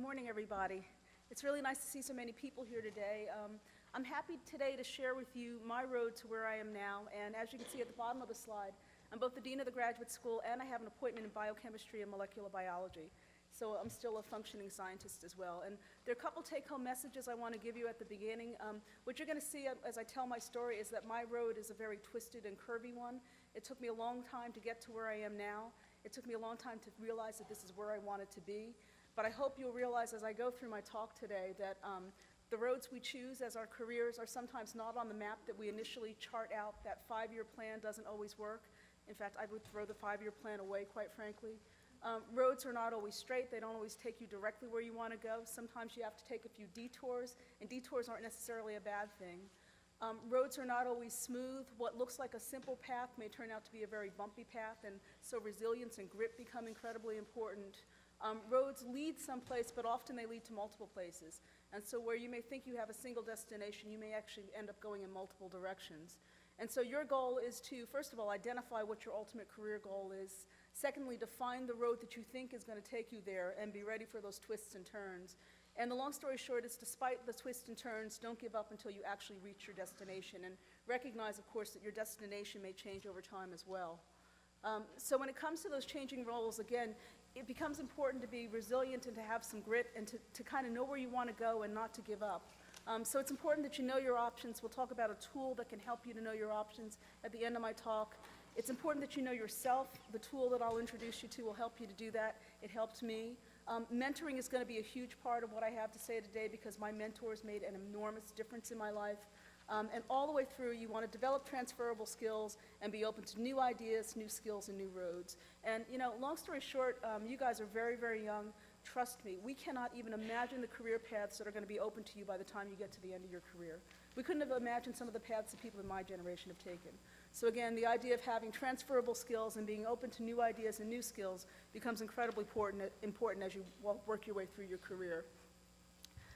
morning, everybody. It's really nice to see so many people here today. I'm happy today to share with you my road to where I am now, and as you can see at the bottom of the slide, I'm both the Dean of the Graduate School and I have an appointment in Biochemistry and Molecular Biology. So I'm still a functioning scientist as well. And there are a couple take-home messages I want to give you at the beginning. What you're going to see as I tell my story is that my road is a very twisted and curvy one. It took me a long time to get to where I am now. It took me a long time to realize that this is where I wanted to be. But I hope you'll realize as I go through my talk today that the roads we choose as our careers are sometimes not on the map that we initially chart out. That 5-year plan doesn't always work. In fact, I would throw the 5-year plan away, quite frankly. Roads are not always straight. They don't always take you directly where you want to go. Sometimes you have to take a few detours, and detours aren't necessarily a bad thing. Roads are not always smooth. What looks like a simple path may turn out to be a very bumpy path, and so resilience and grit become incredibly important. Roads lead someplace, but often they lead to multiple places. And so where you may think you have a single destination, you may actually end up going in multiple directions. And so your goal is to, first of all, identify what your ultimate career goal is. Secondly, define the road that you think is going to take you there and be ready for those twists and turns. And the long story short is, despite the twists and turns, don't give up until you actually reach your destination. And recognize, of course, that your destination may change over time as well. So when it comes to those changing roles, again, it becomes important to be resilient and to have some grit and to kind of know where you want to go and not to give up. So it's important that you know your options. We'll talk about a tool that can help you to know your options at the end of my talk. It's important that you know yourself. The tool that I'll introduce you to will help you to do that. It helped me. Mentoring is going to be a huge part of what I have to say today because my mentors made an enormous difference in my life. And all the way through, you want to develop transferable skills and be open to new ideas, new skills, and new roads. And, you know, long story short, you guys are very, very young. Trust me, we cannot even imagine the career paths that are going to be open to you by the time you get to the end of your career. We couldn't have imagined some of the paths that people in my generation have taken. So again, the idea of having transferable skills and being open to new ideas and new skills becomes incredibly important as you work your way through your career.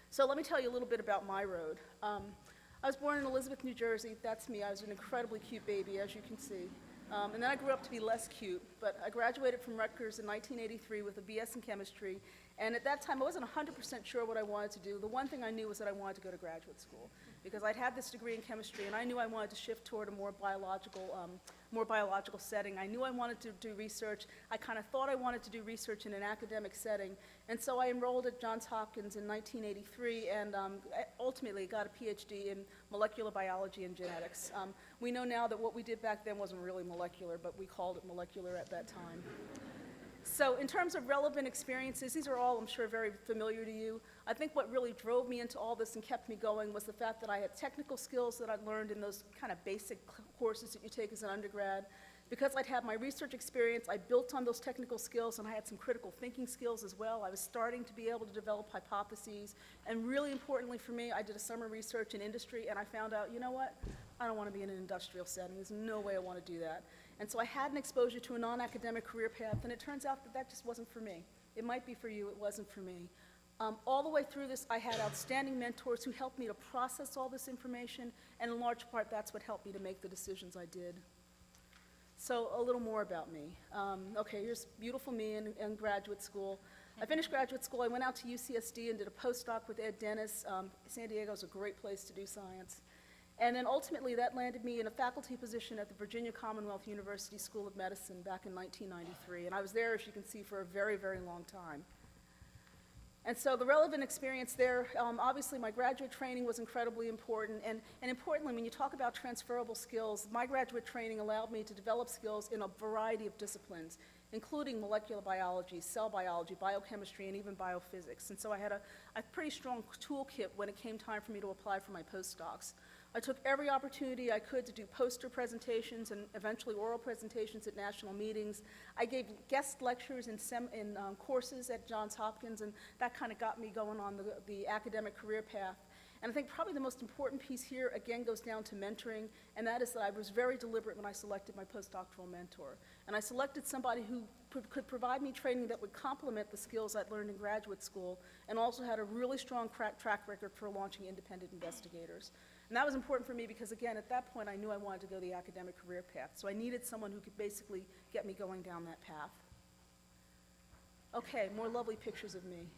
So let me tell you a little bit about my road. I was born in Elizabeth, New Jersey. That's me. I was an incredibly cute baby, as you can see. And then I grew up to be less cute, but I graduated from Rutgers in 1983 with a BS in chemistry. And at that time, I wasn't 100% sure what I wanted to do. The one thing I knew was that I wanted to go to graduate school because I'd had this degree in chemistry, and I knew I wanted to shift toward a more biological setting. I knew I wanted to do research. I kind of thought I wanted to do research in an academic setting. And so I enrolled at Johns Hopkins in 1983 and ultimately got a PhD in molecular biology and genetics. We know now that what we did back then wasn't really molecular, but we called it molecular at that time. So in terms of relevant experiences, these are all, I'm sure, very familiar to you. I think what really drove me into all this and kept me going was the fact that I had technical skills that I'd learned in those kind of basic courses that you take as an undergrad. Because I'd had my research experience, I built on those technical skills, and I had some critical thinking skills as well. I was starting to be able to develop hypotheses. And really importantly for me, I did a summer research in industry, and I found out, you know what? I don't want to be in an industrial setting. There's no way I want to do that. And so I had an exposure to a non-academic career path, and it turns out that that just wasn't for me. It might be for you, it wasn't for me. All the way through this, I had outstanding mentors who helped me to process all this information, and in large part, that's what helped me to make the decisions I did. So a little more about me. Okay, here's beautiful me in graduate school. I finished graduate school, I went out to UCSD and did a postdoc with Ed Dennis. San Diego's a great place to do science. And then ultimately that landed me in a faculty position at the Virginia Commonwealth University School of Medicine back in 1993. And I was there, as you can see, for a very, very long time. And so the relevant experience there, obviously my graduate training was incredibly important. And importantly, when you talk about transferable skills, my graduate training allowed me to develop skills in a variety of disciplines, including molecular biology, cell biology, biochemistry, and even biophysics. And so I had a pretty strong toolkit when it came time for me to apply for my postdocs. I took every opportunity I could to do poster presentations and eventually oral presentations at national meetings. I gave guest lectures in courses at Johns Hopkins, and that kind of got me going on the academic career path. And I think probably the most important piece here, again, goes down to mentoring, and that is that I was very deliberate when I selected my postdoctoral mentor. And I selected somebody who could provide me training that would complement the skills I'd learned in graduate school, and also had a really strong track record for launching independent investigators. And that was important for me because, again, at that point, I knew I wanted to go the academic career path. So I needed someone who could basically get me going down that path. Okay, more lovely pictures of me.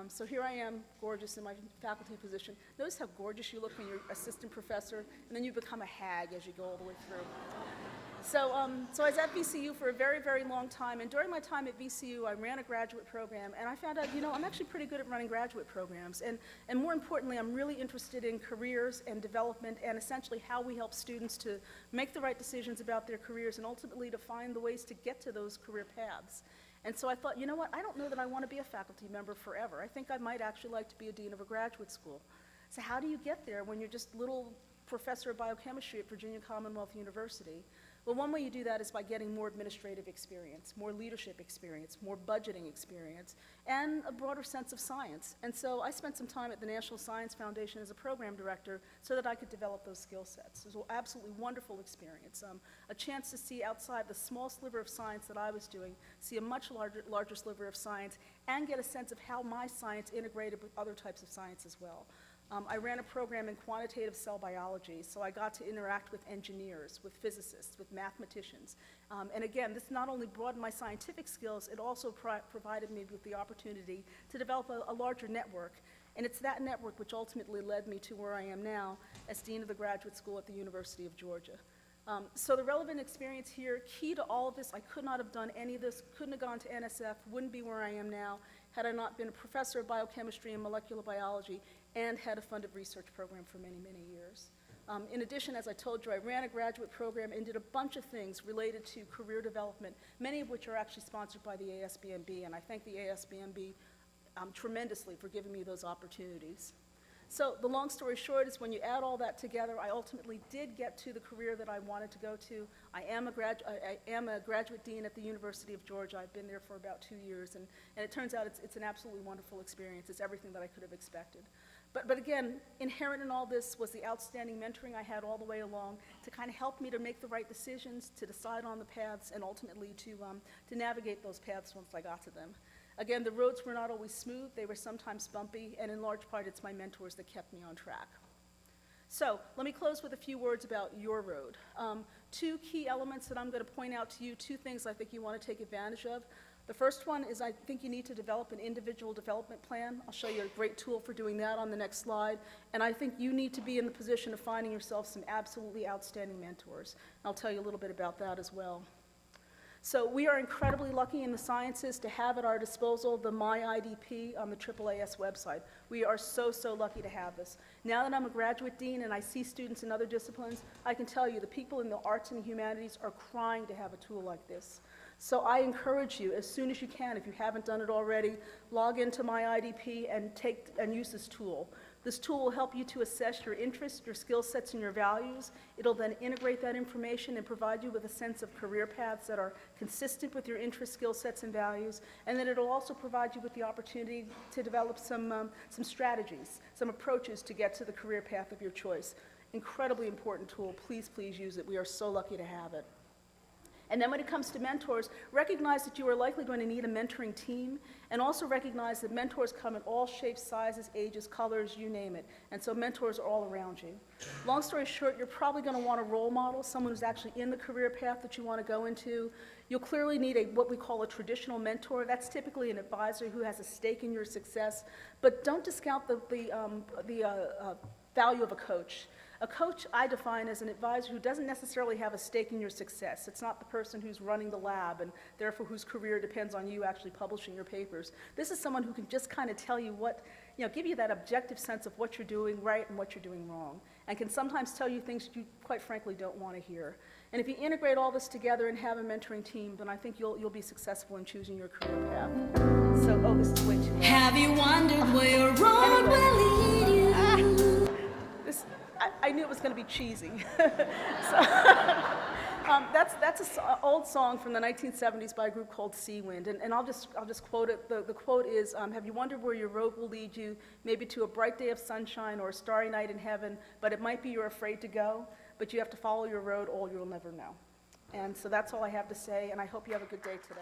So here I am, gorgeous in my faculty position. Notice how gorgeous you look when you're assistant professor, and then you become a hag as you go all the way through. So I was at VCU for a very, very long time, and during my time at VCU, I ran a graduate program, and I found out, I'm actually pretty good at running graduate programs, and more importantly, I'm really interested in careers and development, and essentially how we help students to make the right decisions about their careers, and ultimately to find the ways to get to those career paths. And so I thought, you know what, I don't know that I want to be a faculty member forever. I think I might actually like to be a dean of a graduate school. So how do you get there when you're just little professor of biochemistry at Virginia Commonwealth University? Well, one way you do that is by getting more administrative experience, more leadership experience, more budgeting experience, and a broader sense of science. And so I spent some time at the National Science Foundation as a program director so that I could develop those skill sets. It was an absolutely wonderful experience, a chance to see outside the small sliver of science that I was doing, see a much larger sliver of science, and get a sense of how my science integrated with other types of science as well. I ran a program in quantitative cell biology, so I got to interact with engineers, with physicists, with mathematicians. And again, this not only broadened my scientific skills, it also provided me with the opportunity to develop a larger network. And it's that network which ultimately led me to where I am now as Dean of the Graduate School at the University of Georgia. So the relevant experience here, key to all of this, I could not have done any of this, couldn't have gone to NSF, wouldn't be where I am now, had I not been a professor of biochemistry and molecular biology and had a funded research program for many, many years. In addition, as I told you, I ran a graduate program and did a bunch of things related to career development, many of which are actually sponsored by the ASBMB, and I thank the ASBMB tremendously for giving me those opportunities. So the long story short is when you add all that together, I ultimately did get to the career that I wanted to go to. I am a graduate dean at the University of Georgia. I've been there for about 2 years, and it turns out it's an absolutely wonderful experience. It's everything that I could have expected. But again, inherent in all this was the outstanding mentoring I had all the way along to kind of help me to make the right decisions, to decide on the paths, and ultimately to navigate those paths once I got to them. Again, the roads were not always smooth. They were sometimes bumpy, and in large part, it's my mentors that kept me on track. So let me close with a few words about your road. Two key elements that I'm going to point out to you, two things I think you want to take advantage of. The first one is I think you need to develop an individual development plan. I'll show you a great tool for doing that on the next slide. And I think you need to be in the position of finding yourself some absolutely outstanding mentors. I'll tell you a little bit about that as well. So we are incredibly lucky in the sciences to have at our disposal the MyIDP on the AAAS website. We are so, so lucky to have this. Now that I'm a graduate dean and I see students in other disciplines, I can tell you the people in the arts and humanities are crying to have a tool like this. So I encourage you, as soon as you can, if you haven't done it already, log into MyIDP and use this tool. This tool will help you to assess your interests, your skill sets, and your values. It'll then integrate that information and provide you with a sense of career paths that are consistent with your interests, skill sets, and values. And then it'll also provide you with the opportunity to develop some strategies, some approaches to get to the career path of your choice. Incredibly important tool. Please, please use it. We are so lucky to have it. And then when it comes to mentors, recognize that you are likely going to need a mentoring team, and also recognize that mentors come in all shapes, sizes, ages, colors, you name it. And so mentors are all around you. Long story short, you're probably going to want a role model, someone who's actually in the career path that you want to go into. You'll clearly need what we call a traditional mentor. That's typically an advisor who has a stake in your success. But don't discount the value of a coach. A coach I define as an advisor who doesn't necessarily have a stake in your success. It's not the person who's running the lab and therefore whose career depends on you actually publishing your papers. This is someone who can just kind of tell you give you that objective sense of what you're doing right and what you're doing wrong, and can sometimes tell you things you quite frankly don't want to hear. And if you integrate all this together and have a mentoring team, then I think you'll be successful in choosing your career path. So, this is way too long. Have you wondered where your road will lead you? I knew it was going to be cheesy. That's an old song from the 1970s by a group called Sea Wind, and I'll just quote it. The quote is, have you wondered where your road will lead you, maybe to a bright day of sunshine or a starry night in heaven, but it might be you're afraid to go, but you have to follow your road or you'll never know. And so that's all I have to say, and I hope you have a good day today.